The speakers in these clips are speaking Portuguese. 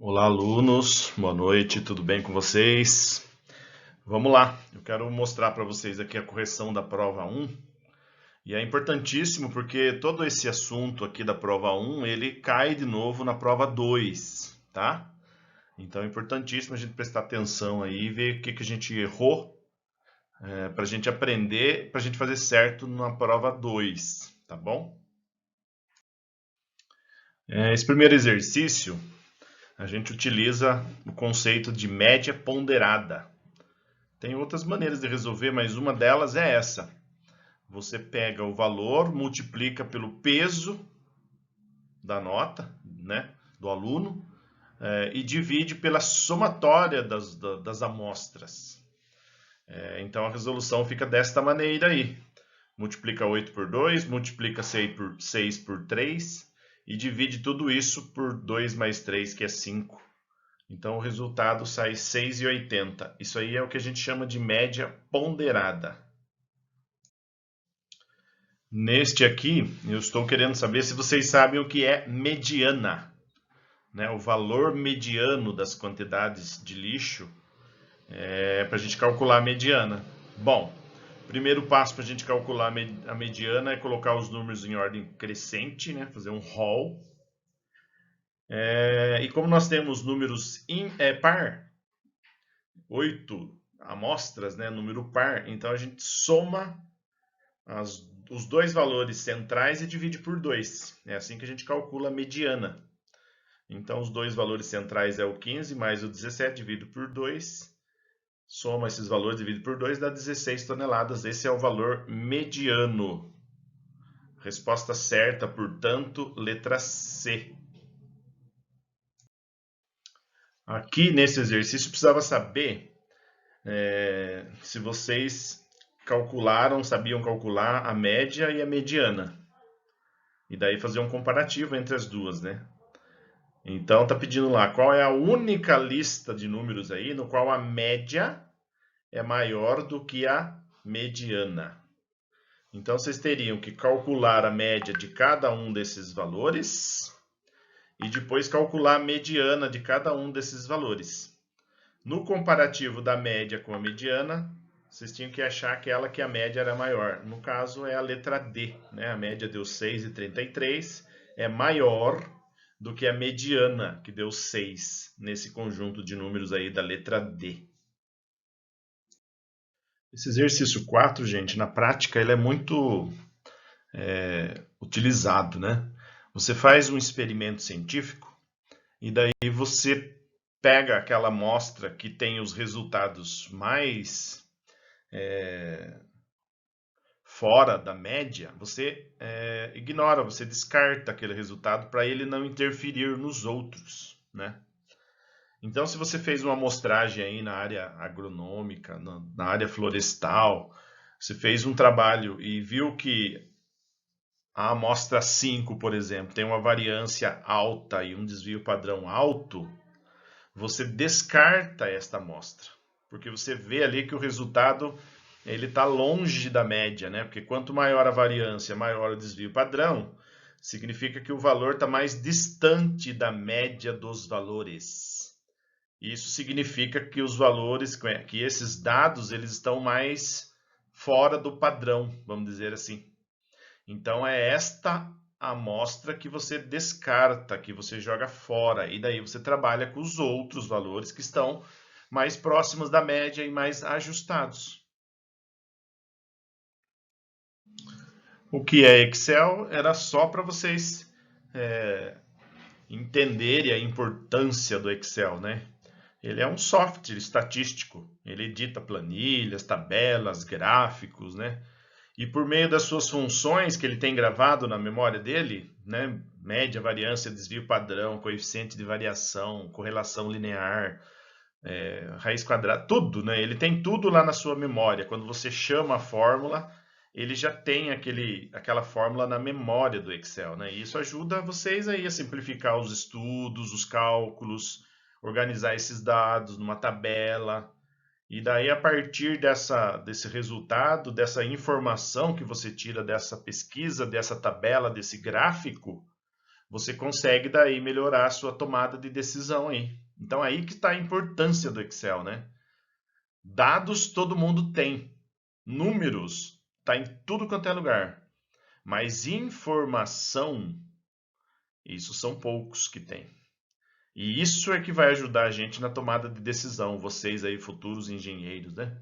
Olá, alunos, boa noite, tudo bem com vocês? Vamos lá, eu quero mostrar para vocês aqui a correção da prova 1 e é importantíssimo porque todo esse assunto aqui da prova 1 ele cai de novo na prova 2, tá? Então é importantíssimo a gente prestar atenção aí e ver o que a gente errou para a gente aprender, para a gente fazer certo na prova 2, tá bom? Esse primeiro exercício a gente utiliza o conceito de média ponderada. Tem outras maneiras de resolver, mas uma delas é essa. Você pega o valor, multiplica pelo peso da nota, né, do aluno, e divide pela somatória das amostras. Então a resolução fica desta maneira aí. Multiplica 8 por 2, multiplica 6 por 3 e divide tudo isso por 2 mais 3, que é 5. Então o resultado sai 6,80. Isso aí é o que a gente chama de média ponderada. Neste aqui, eu estou querendo saber se vocês sabem o que é mediana, né? O valor mediano das quantidades de lixo para a gente calcular a mediana. Bom, primeiro passo para a gente calcular a mediana é colocar os números em ordem crescente, né? Fazer um rol. E como nós temos números par, 8 amostras, né? Número par, então a gente soma os dois valores centrais e divide por 2. É assim que a gente calcula a mediana. Então, os dois valores centrais é o 15 mais o 17 dividido por 2. Soma esses valores dividido por 2 dá 16 toneladas. Esse é o valor mediano. Resposta certa, portanto, letra C. Aqui nesse exercício precisava saber se vocês sabiam calcular a média e a mediana. E daí fazer um comparativo entre as duas, né? Então tá pedindo lá qual é a única lista de números aí no qual a média é maior do que a mediana. Então vocês teriam que calcular a média de cada um desses valores e depois calcular a mediana de cada um desses valores. No comparativo da média com a mediana, vocês tinham que achar aquela que a média era maior. No caso é a letra D, né? A média deu 6,33, é maior do que a mediana, que deu 6, nesse conjunto de números aí da letra D. Esse exercício 4, gente, na prática ele é muito utilizado, né? Você faz um experimento científico e daí você pega aquela amostra que tem os resultados mais fora da média, você ignora, você descarta aquele resultado para ele não interferir nos outros, né? Então, se você fez uma amostragem aí na área agronômica, na área florestal, você fez um trabalho e viu que a amostra 5, por exemplo, tem uma variância alta e um desvio padrão alto, você descarta esta amostra, porque você vê ali que o resultado ele está longe da média, né? Porque quanto maior a variância, maior o desvio padrão, significa que o valor está mais distante da média dos valores. Isso significa que os valores, que esses dados, eles estão mais fora do padrão, vamos dizer assim. Então é esta amostra que você descarta, que você joga fora, e daí você trabalha com os outros valores que estão mais próximos da média e mais ajustados. O que é Excel era só para vocês entenderem a importância do Excel, né? Ele é um software estatístico, ele edita planilhas, tabelas, gráficos, né? E por meio das suas funções que ele tem gravado na memória dele, né? Média, variância, desvio padrão, coeficiente de variação, correlação linear, raiz quadrada, tudo, né? Ele tem tudo lá na sua memória. Quando você chama a fórmula, ele já tem aquela fórmula na memória do Excel, né? E isso ajuda vocês aí a simplificar os estudos, os cálculos, organizar esses dados numa tabela. E daí, a partir desse resultado, dessa informação que você tira dessa pesquisa, dessa tabela, desse gráfico, você consegue daí melhorar a sua tomada de decisão aí. Então aí que está a importância do Excel, né? Dados todo mundo tem, números está em tudo quanto é lugar, mas informação, isso são poucos que tem. E isso é que vai ajudar a gente na tomada de decisão, vocês aí, futuros engenheiros, né?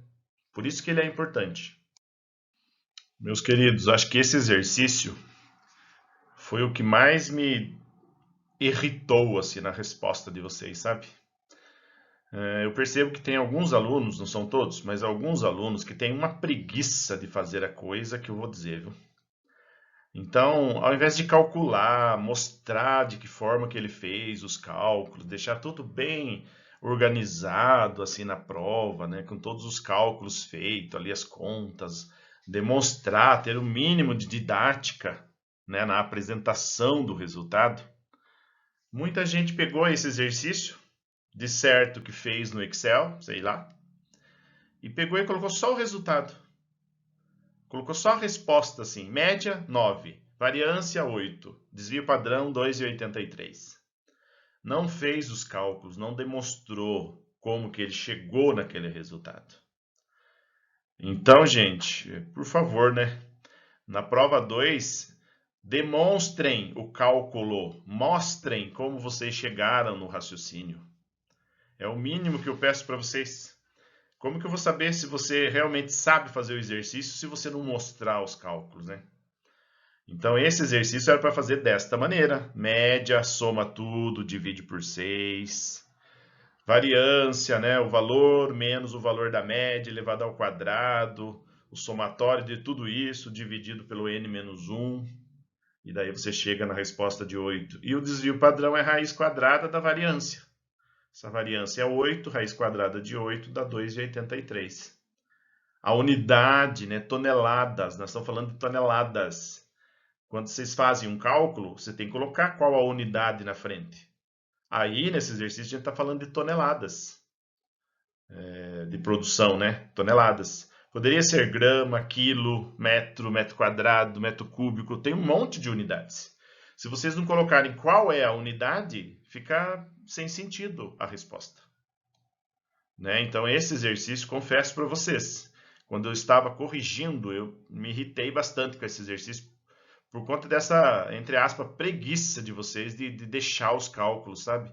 Por isso que ele é importante. Meus queridos, acho que esse exercício foi o que mais me irritou assim na resposta de vocês, sabe? Eu percebo que tem alguns alunos, não são todos, mas alguns alunos que têm uma preguiça de fazer a coisa que eu vou dizer, viu? Então, ao invés de calcular, mostrar de que forma que ele fez os cálculos, deixar tudo bem organizado assim na prova, né, com todos os cálculos feitos, ali as contas, demonstrar, ter o mínimo de didática, né, na apresentação do resultado. Muita gente pegou esse exercício, de certo que fez no Excel, sei lá, e pegou e colocou só o resultado. Colocou só a resposta assim, média 9, variância 8, desvio padrão 2,83. Não fez os cálculos, não demonstrou como que ele chegou naquele resultado. Então, gente, por favor, né? Na prova 2, demonstrem o cálculo, mostrem como vocês chegaram no raciocínio. É o mínimo que eu peço para vocês. Como que eu vou saber se você realmente sabe fazer o exercício se você não mostrar os cálculos, né? Então, esse exercício era para fazer desta maneira. Média, soma tudo, divide por 6. Variância, né? O valor menos o valor da média elevado ao quadrado. O somatório de tudo isso dividido pelo n menos 1. E daí você chega na resposta de 8. E o desvio padrão é raiz quadrada da variância. Essa variância é 8, raiz quadrada de 8 dá 2,83. A unidade, né, toneladas, nós estamos falando de toneladas. Quando vocês fazem um cálculo, você tem que colocar qual a unidade na frente. Aí, nesse exercício, a gente está falando de toneladas de produção, né? Toneladas. Poderia ser grama, quilo, metro, metro quadrado, metro cúbico, tem um monte de unidades. Se vocês não colocarem qual é a unidade, fica sem sentido a resposta. Né? Então, esse exercício, confesso para vocês, quando eu estava corrigindo, eu me irritei bastante com esse exercício, por conta dessa, entre aspas, preguiça de vocês de deixar os cálculos, sabe?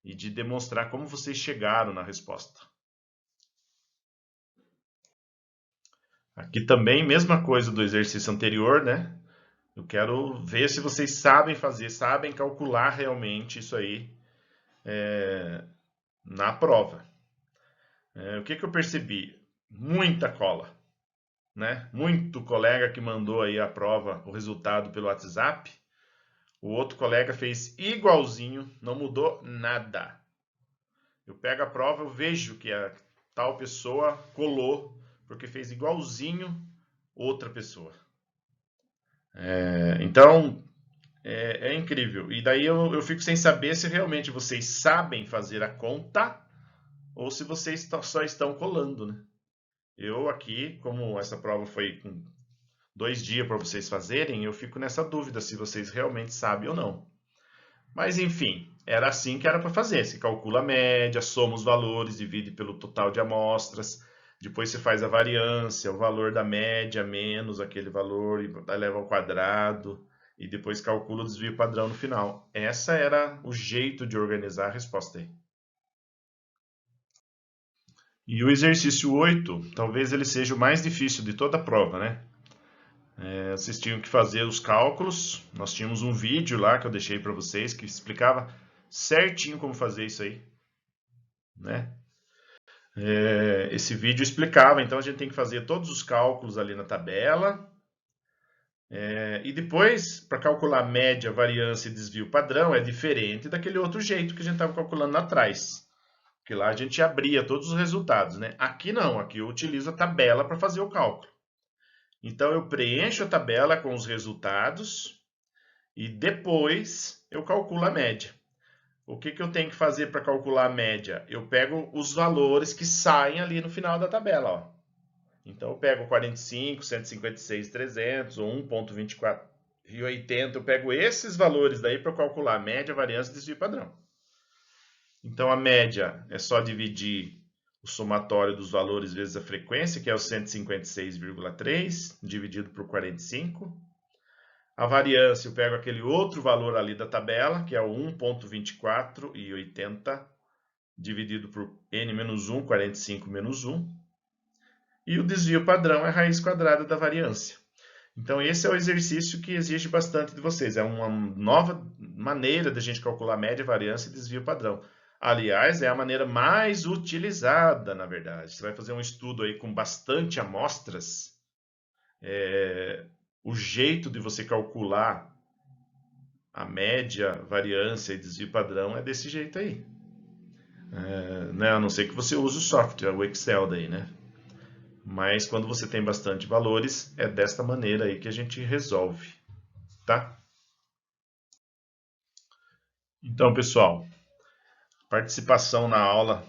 E de demonstrar como vocês chegaram na resposta. Aqui também, mesma coisa do exercício anterior, né? Eu quero ver se vocês sabem fazer, sabem calcular realmente isso aí na prova. O que eu percebi? Muita cola, né? Muito colega que mandou aí a prova, o resultado pelo WhatsApp. O outro colega fez igualzinho, não mudou nada. Eu pego a prova, eu vejo que a tal pessoa colou, porque fez igualzinho outra pessoa. Então, é incrível. E daí eu fico sem saber se realmente vocês sabem fazer a conta ou se vocês só estão colando, né? Eu aqui, como essa prova foi com 2 dias para vocês fazerem, eu fico nessa dúvida se vocês realmente sabem ou não. Mas enfim, era assim que era para fazer. Você calcula a média, soma os valores, divide pelo total de amostras, depois você faz a variância, o valor da média menos aquele valor e eleva ao quadrado, e depois calcula o desvio padrão no final. Essa era o jeito de organizar a resposta aí. E o exercício 8, talvez ele seja o mais difícil de toda a prova, né? Vocês tinham que fazer os cálculos. Nós tínhamos um vídeo lá que eu deixei para vocês que explicava certinho como fazer isso aí, né? Esse vídeo explicava, então a gente tem que fazer todos os cálculos ali na tabela. E depois, para calcular média, variância e desvio padrão, é diferente daquele outro jeito que a gente estava calculando lá atrás. Porque lá a gente abria todos os resultados, né? Aqui não, aqui eu utilizo a tabela para fazer o cálculo. Então, eu preencho a tabela com os resultados e depois eu calculo a média. O que eu tenho que fazer para calcular a média? Eu pego os valores que saem ali no final da tabela. Ó. Então, eu pego 45, 156, 300 ou 1,24 e 80, eu pego esses valores daí para calcular a média, variância e desvio padrão. Então, a média é só dividir o somatório dos valores vezes a frequência, que é o 156,3, dividido por 45. A variância, eu pego aquele outro valor ali da tabela, que é o 1,24 e 80, dividido por n-1, 45 menos 1. E o desvio padrão é a raiz quadrada da variância. Então, esse é o exercício que exige bastante de vocês. É uma nova maneira da gente calcular média, variância e desvio padrão. Aliás, é a maneira mais utilizada, na verdade. Você vai fazer um estudo aí com bastante amostras. O jeito de você calcular a média, variância e desvio padrão é desse jeito aí. Né? A não ser que você use o software, o Excel daí, né? Mas quando você tem bastante valores, é desta maneira aí que a gente resolve, tá? Então, pessoal, participação na aula,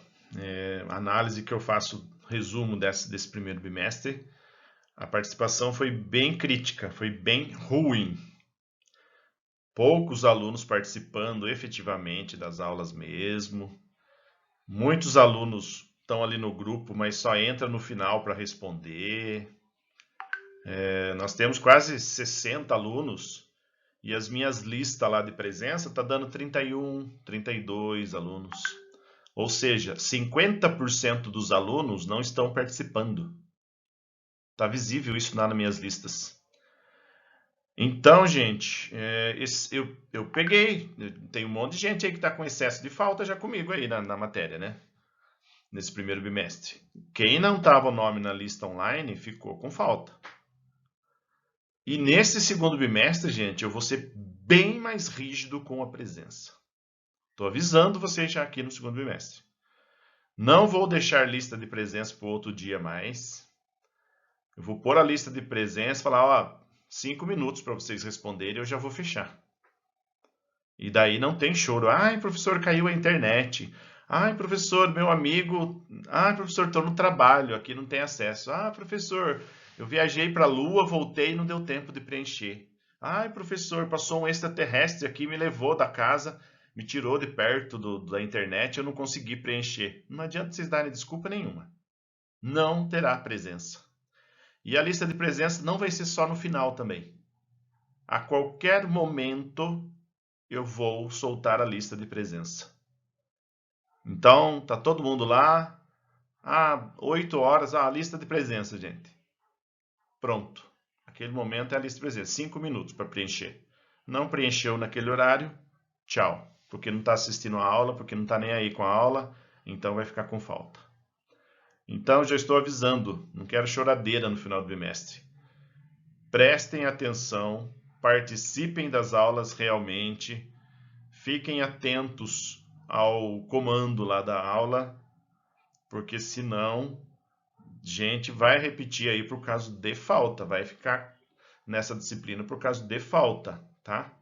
análise que eu faço, resumo desse primeiro bimestre, a participação foi bem crítica, foi bem ruim. Poucos alunos participando efetivamente das aulas mesmo. Muitos alunos estão ali no grupo, mas só entram no final para responder. Nós temos quase 60 alunos e as minhas listas lá de presença tá dando 31, 32 alunos. Ou seja, 50% dos alunos não estão participando. Tá visível isso lá nas minhas listas. Então, gente, eu peguei. Tem um monte de gente aí que está com excesso de falta já comigo aí na matéria, né? Nesse primeiro bimestre. Quem não estava o nome na lista online ficou com falta. E nesse segundo bimestre, gente, eu vou ser bem mais rígido com a presença. Estou avisando vocês já aqui no segundo bimestre. Não vou deixar lista de presença para outro dia mais. Eu vou pôr a lista de presença e falar, ó, 5 minutos para vocês responderem e eu já vou fechar. E daí não tem choro. Ai, professor, caiu a internet. Ai, professor, meu amigo. Ai, professor, estou no trabalho, aqui não tem acesso. Ah, professor, eu viajei para a Lua, voltei e não deu tempo de preencher. Ai, professor, passou um extraterrestre aqui, me levou da casa, me tirou de perto da internet, eu não consegui preencher. Não adianta vocês darem desculpa nenhuma. Não terá presença. E a lista de presença não vai ser só no final também. A qualquer momento eu vou soltar a lista de presença. Então, tá todo mundo lá. 8 horas, a lista de presença, gente. Pronto. Aquele momento é a lista de presença. 5 minutos para preencher. Não preencheu naquele horário, tchau. Porque não está assistindo a aula, porque não está nem aí com a aula, então vai ficar com falta. Então, já estou avisando, não quero choradeira no final do bimestre. Prestem atenção, participem das aulas realmente, fiquem atentos ao comando lá da aula, porque senão, gente, vai repetir aí por causa de falta, vai ficar nessa disciplina por causa de falta, tá?